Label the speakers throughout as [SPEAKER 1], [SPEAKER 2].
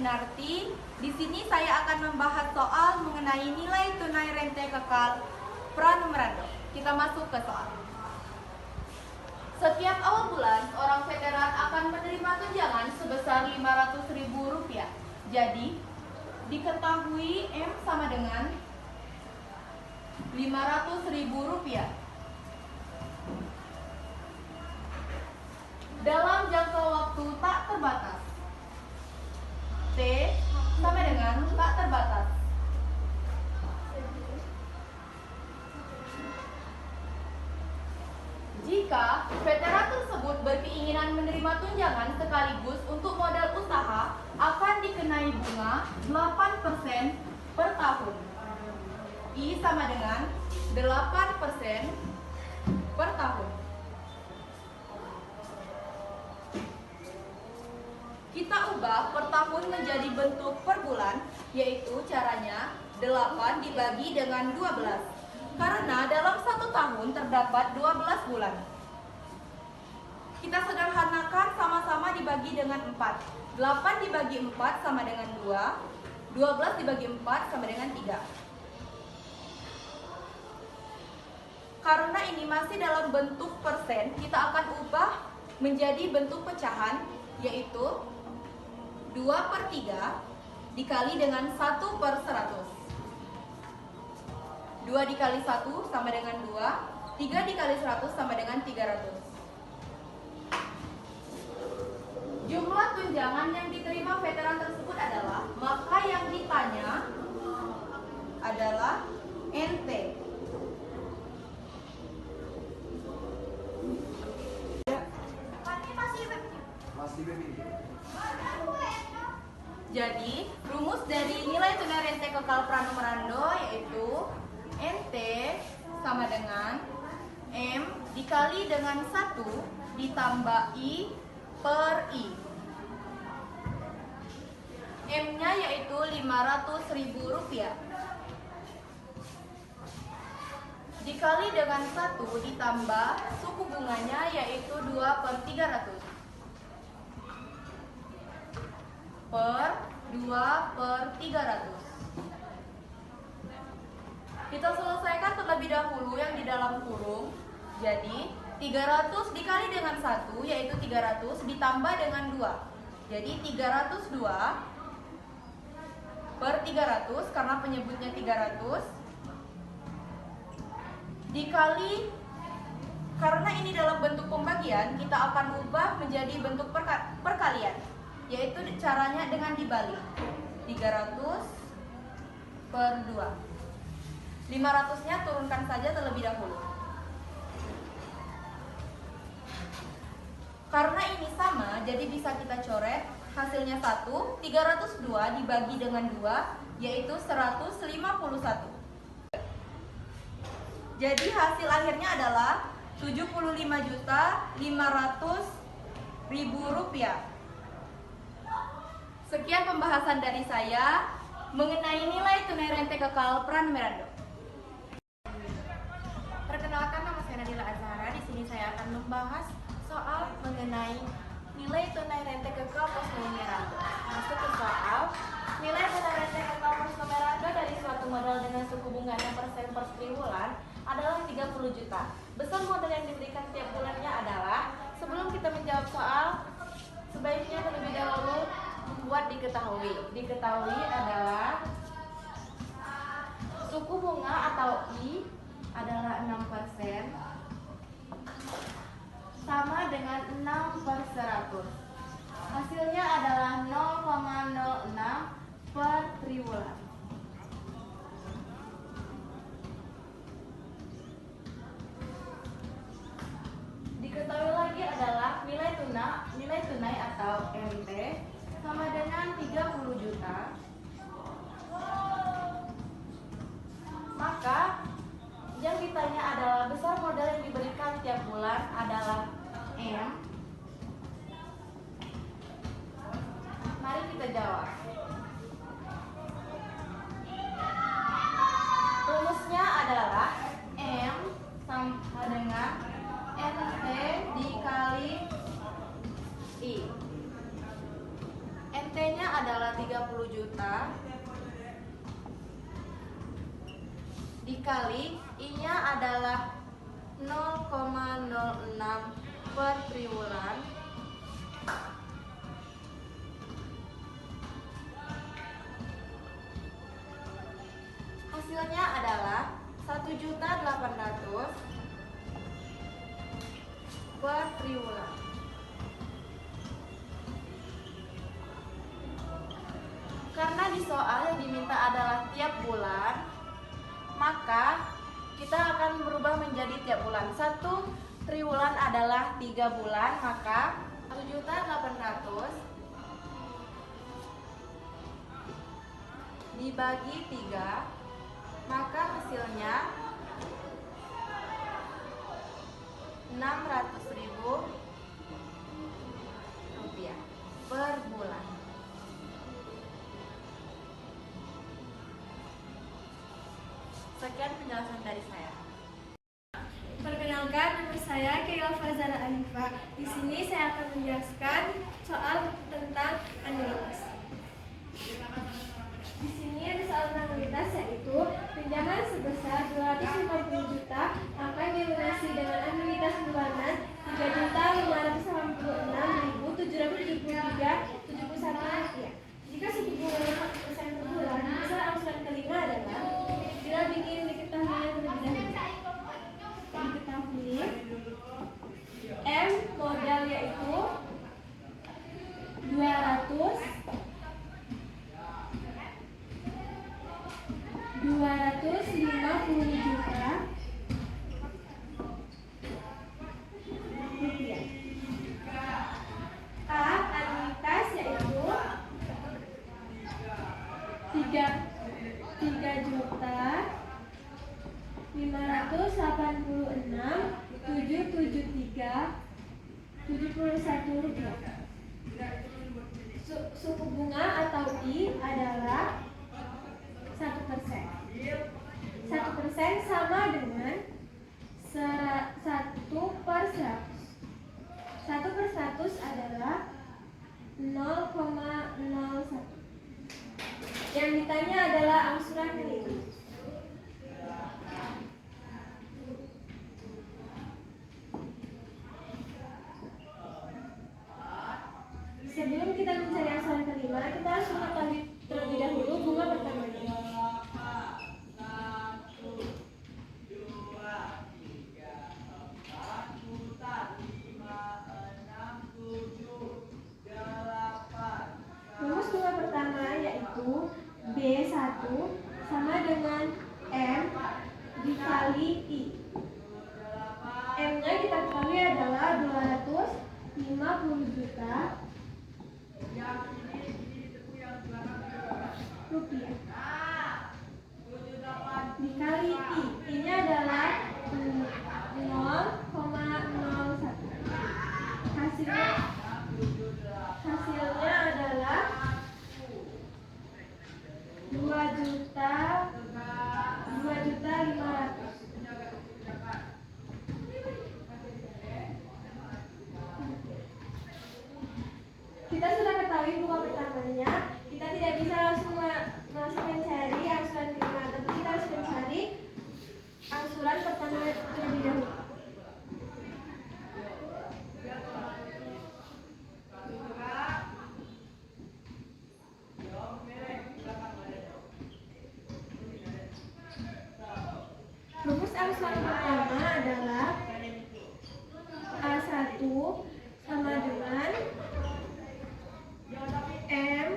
[SPEAKER 1] Aminarti. Di sini saya akan membahas soal mengenai nilai tunai rente kekal pranumerando. Kita masuk ke soal. Setiap awal bulan, seorang veteran akan menerima tunjangan sebesar Rp500.000. Jadi, diketahui M sama dengan Rp500.000 dalam jangka waktu tak terbatas. T sama dengan tak terbatas. Jika veteran tersebut berkeinginan menerima tunjangan sekaligus untuk modal usaha, akan dikenai bunga 8% per tahun. I sama dengan 8% per tahun. Kita ubah per tahun menjadi bentuk per bulan, yaitu caranya 8 dibagi dengan 12. Karena dalam satu tahun terdapat 12 bulan. Kita sederhanakan sama-sama dibagi dengan 4. 8 dibagi 4 sama dengan 2. 12 dibagi 4 sama dengan 3. Karena ini masih dalam bentuk persen, kita akan ubah menjadi bentuk pecahan, yaitu 2/3 dikali dengan 1/100. 2 dikali 1 sama dengan 2, 3 dikali 100 sama dengan 300. Jumlah tunjangan yang diterima veteran tersebut adalah, maka yang ditanya adalah NT. Jadi, rumus dari nilai tunai rente kekal pranumerando yaitu NT sama dengan M dikali dengan 1 ditambah I per I. M-nya yaitu Rp500.000 dikali dengan 1 ditambah suku bunganya yaitu 2/300 per 2/300. Kita selesaikan terlebih dahulu yang di dalam kurung. Jadi 300 dikali dengan 1 yaitu 300 ditambah dengan 2. Jadi 302 per 300 karena penyebutnya 300 dikali, karena ini dalam bentuk pembagian, kita akan ubah menjadi bentuk perkalian, yaitu caranya dengan dibalik. 300 per 2. 500-nya turunkan saja terlebih dahulu. Karena ini sama, jadi bisa kita coret. Hasilnya 1, 302 dibagi dengan 2, yaitu 151. Jadi hasil akhirnya adalah Rp75.500.000. Sekian pembahasan dari saya mengenai nilai tunai rente kekal pranumerando.
[SPEAKER 2] Perkenalkan, nama saya Nadila Azhara. Di sini saya akan membahas soal mengenai nilai tunai rente kekal pranumerando. Masuk ke soal. Nilai tunai rente kekal pranumerando dari suatu modal dengan suku bunga 6% per triwulan adalah 30 juta. Besar modal yang diberikan tiap bulannya adalah, sebelum kita menjawab soal, sebaiknya terlebih dahulu membuat diketahui. Diketahui adalah suku bunga atau I adalah 6%, sama dengan 6/100. Hasilnya adalah 0,06 per triwulan. Diketahui lagi adalah nilai tunai atau NT sama dengan 30 juta. Maka yang ditanya adalah besar modal yang diberikan tiap bulan adalah M. Mari kita jawab. Rumusnya adalah M sama dengan NT dikali I. NT-nya adalah 30 30 juta dikali I-nya adalah 0,06 per triwulan hasilnya adalah 1.800.000 per triwulan. Karena di soal yang diminta adalah tiap bulan, maka kita akan berubah menjadi tiap bulan. 1 triwulan adalah 3 bulan, maka 1.800.000 dibagi 3, maka hasilnya 600.000 rupiah per bulan. Sekian penjelasan dari saya.
[SPEAKER 3] Perkenalkan, nama saya Keila Fazara Anifah. Di sini saya akan menjelaskan soal tentang anuitas. Di sini ada soal tentang anuitas, yaitu pinjaman sebesar 250 juta akan dilunasi dengan anuitas bulanan 3.586.773.71 rupiah. Jika suku bunga 1% per bulan, besar angsuran kelima adalah bila ingin diketahui terlebih dahulu. Diketahui M modal yaitu 250 juta rupiah. A anuitas yaitu 3.586.773.71 rupiah. Suku bunga atau I adalah 1%. 1% sama dengan 1/100. 1/100 adalah 0,01. Yang ditanya adalah angsuran kelima. Sebelum kita mencari angsuran kelima, kita harus mengetahui terlebih dahulu bunga pertamanya. Rumus bunga pertama yaitu B1 sama dengan M dikali I. M-nya kita ketahui adalah 250 juta rupiah dikali I. I-nya adalah 0,01. Hasilnya adalah 2.500.000. Kita sudah ketahui bunga pertamanya. Kita tidak bisa langsung mencari angsuran kelima, tapi kita harus mencari angsuran pertama terlebih dahulu. Rumus angsuran pertama adalah A1 sama dengan M.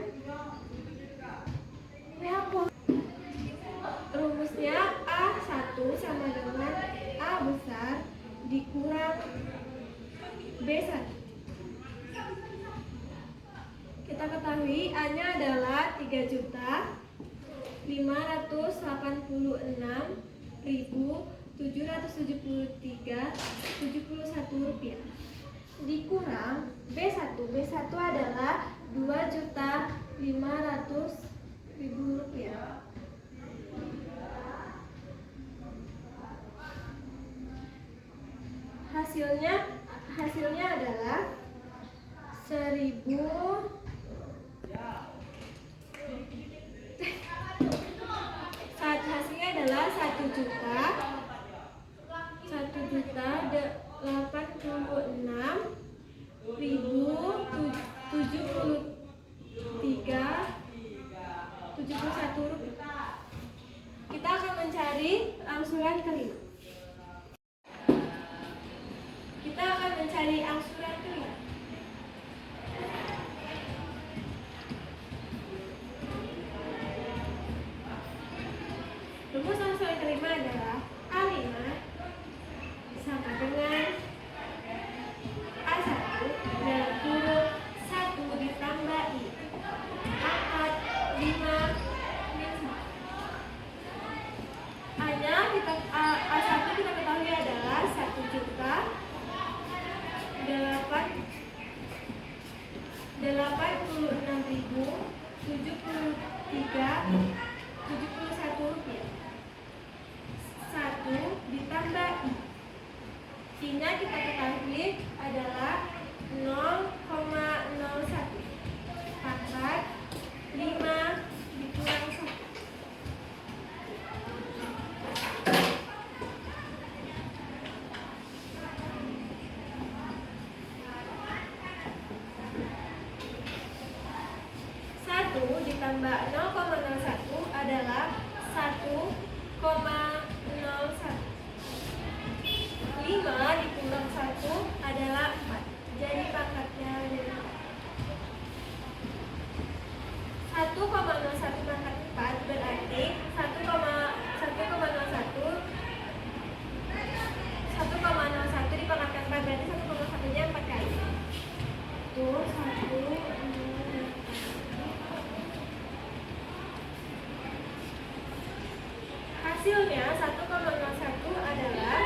[SPEAKER 3] Rumusnya A1 sama dengan A besar dikurang B1. Kita ketahui A-nya adalah 3.586.773.71 rupiah dikurang B1. B1 adalah 2.500.000 rupiah. Hasilnya adalah 1.000 Rp1.086.083.71. Kita akan mencari angsuran kelima. Kita akan mencari angsuran kelima. Rumus angsuran kelima adalah A5 sama dengan A1 dalam kurung 1 ditambah I pangkat 5 min 1. A1 kita ketahui adalah 1.866.073.71 rupiah. 1 ditambah I. I-nya kita ketahui adalah 0,01 pangkat 5 dikurang 1. Ditambah 0,01 adalah 1,01. 5 dikurang 1 adalah 4. Jadi pangkatnya adalah 1,01 pangkat 4 berarti 1,01 dipangkatkan 4 berarti 1,1-nya 4 kali. Itu 1. Hasilnya 1,01 adalah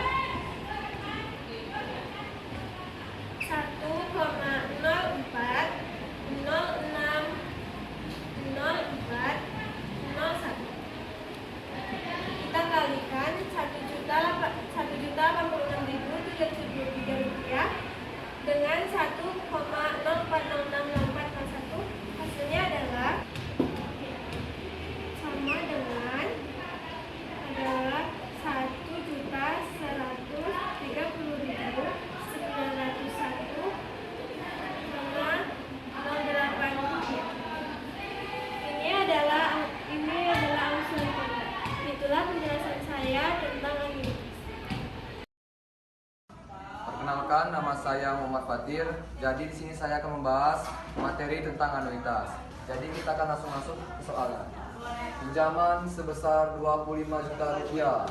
[SPEAKER 3] 1,04060401. Kita kalikan 1.086.073 rupiah dengan 1,04066401. Hasilnya adalah sama dengan 1.130.901,08 rupiah. Ini adalah angsuran kelima. Itulah penjelasan saya tentang anuitas.
[SPEAKER 4] Perkenalkan, nama saya Muhammad Fatir. Jadi di sini saya akan membahas materi tentang anuitas. Jadi kita akan langsung masuk ke soalnya. Pinjaman sebesar 25 juta rupiah.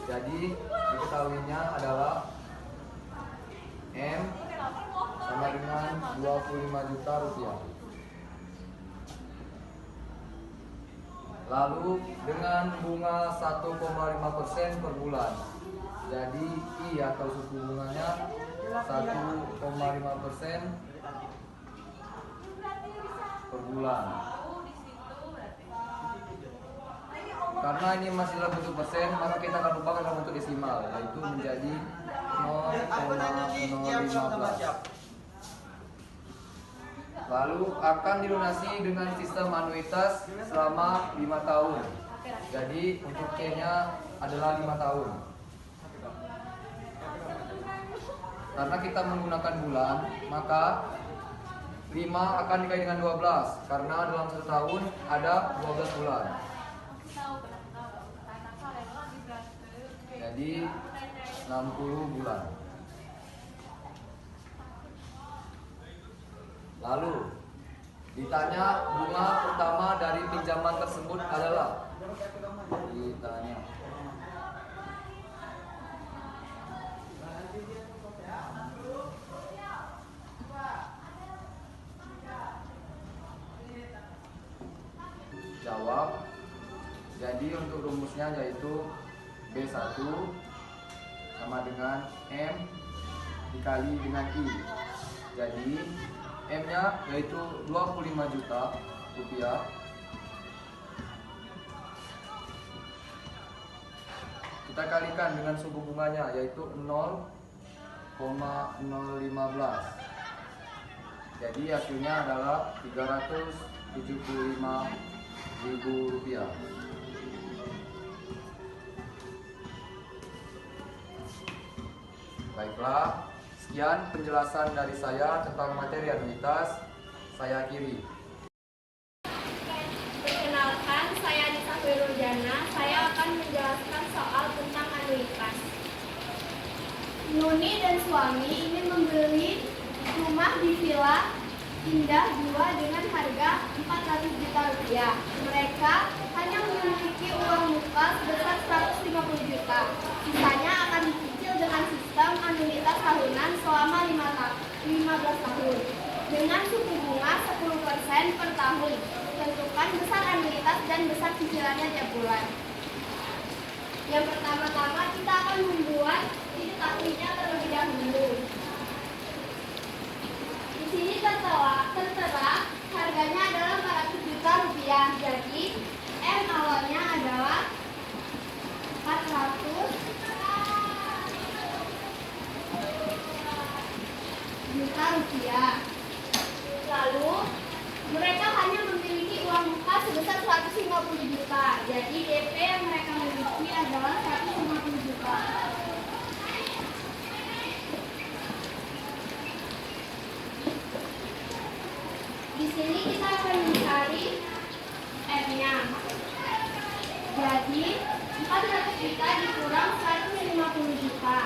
[SPEAKER 4] Jadi diketahuinya adalah M sama dengan 25 juta rupiah. Lalu dengan bunga 1,5% per bulan. Jadi I atau suku bunganya 1,5% per bulan. Karena ini masih dalam bentuk persen, maka kita akan lupakan dalam bentuk desimal, yaitu menjadi 0,015. Lalu akan dilunasi dengan sistem anuitas selama 5 tahun. Jadi untuk T-nya adalah 5 tahun. Karena kita menggunakan bulan, maka 5 akan dikali dengan 12, karena dalam 1 tahun ada 12 bulan. Jadi 60 bulan. Lalu ditanya bunga pertama dari pinjaman tersebut adalah ditanya jawab. Jadi untuk rumusnya yaitu B1 sama dengan M dikali dengan I. Jadi M-nya yaitu 25 juta rupiah kita kalikan dengan suku bunganya yaitu 0,015. Jadi hasilnya adalah 375.000 rupiah. Baiklah, sekian penjelasan dari saya tentang materi anuitas. Saya akhiri.
[SPEAKER 3] Perkenalkan, saya Anissa Wirujana. Saya akan menjelaskan soal tentang anuitas. Nuni dan suami ingin membeli rumah di Villa Indah 2 dengan harga 400 juta rupiah. Mereka hanya memiliki uang muka sebesar 150 juta. Sisanya akan dicicil dengan sistem anuitas tahunan selama 15 tahun. Dengan suku bunga 10% per tahun. Tentukan besar anuitas dan besar cicilannya tiap bulan. Yang pertama-tama kita akan membuat diketahuinya terlebih dahulu. Di sini tertera harganya adalah 400 juta rupiah. Jadi M awalnya adalah 400 juta rupiah. Lalu mereka hanya memiliki uang muka sebesar 150 juta. Jadi DP yang mereka miliki adalah 150 juta. Di sini kita akan mencari M-nya. Jadi 400 juta dikurang 150 juta.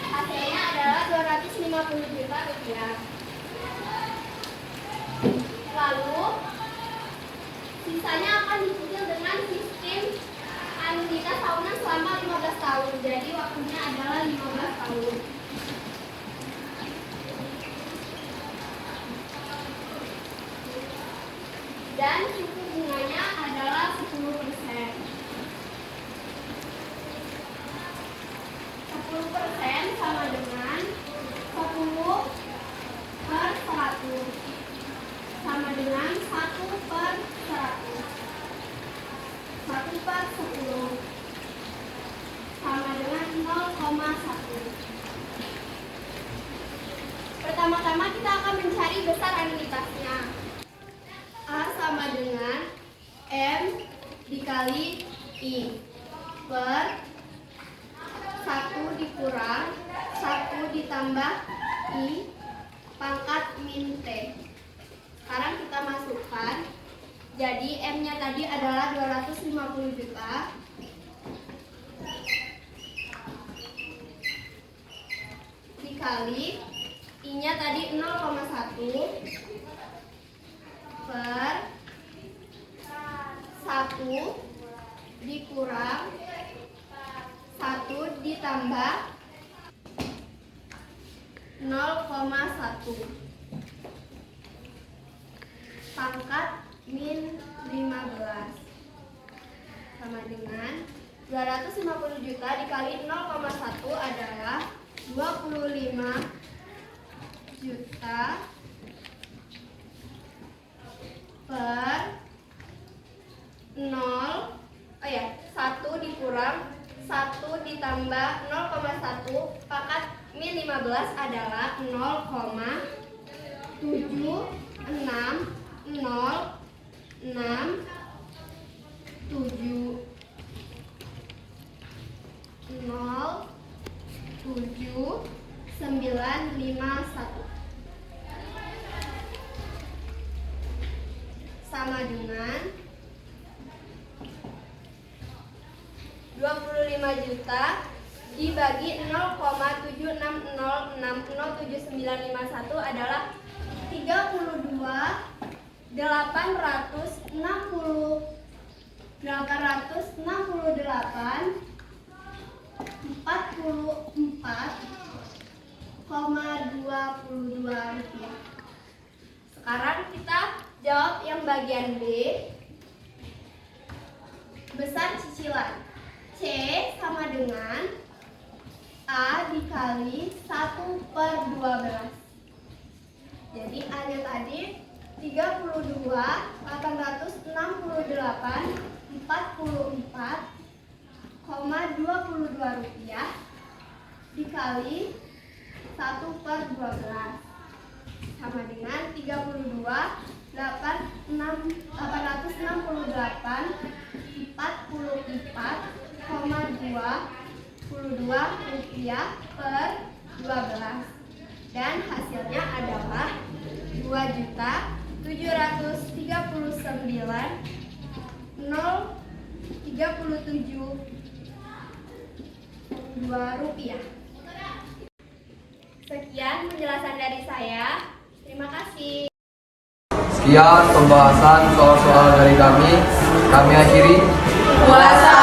[SPEAKER 3] Hasilnya adalah 250 juta rupiah. Lalu sisanya akan dicicil dengan sistem anuitas tahunan selama 15 tahun. Jadi waktunya adalah 15 tahun. Dan suku bunganya adalah 10%. 10% sama dengan 10 per 100 sama dengan 1 per 100. 1 per 10 sama dengan 0,1. Pertama-tama kita akan mencari besar anuitasnya. A sama dengan M dikali I per 1 dikurang 1 ditambah I pangkat min T. Sekarang kita masukkan. Jadi M-nya tadi adalah 250 juta. Dikali I-nya tadi 0,1 per 1 dikurang 1 ditambah 0,1 pangkat min 15 sama dengan 250 juta dikali 0,1 adalah 25 juta per 1 dikurang 1 ditambah 0,1 pangkat min 15 adalah 0,751 sama dengan 25 juta dibagi 0,760607951 adalah 32.868.44,22 rupiah. Sekarang kita jawab yang bagian B. Besar cicilan. C sama dengan A dikali 1 per 12. Jadi A-nya tadi 32.868.44,22 rupiah dikali 1 per 12 sama dengan 32 rupiah per 12 dan hasilnya adalah 2.739.037 rupiah. Sekian penjelasan dari saya. Terima kasih.
[SPEAKER 4] Sekian pembahasan soal-soal dari kami. Kami akhiri.
[SPEAKER 1] Puasa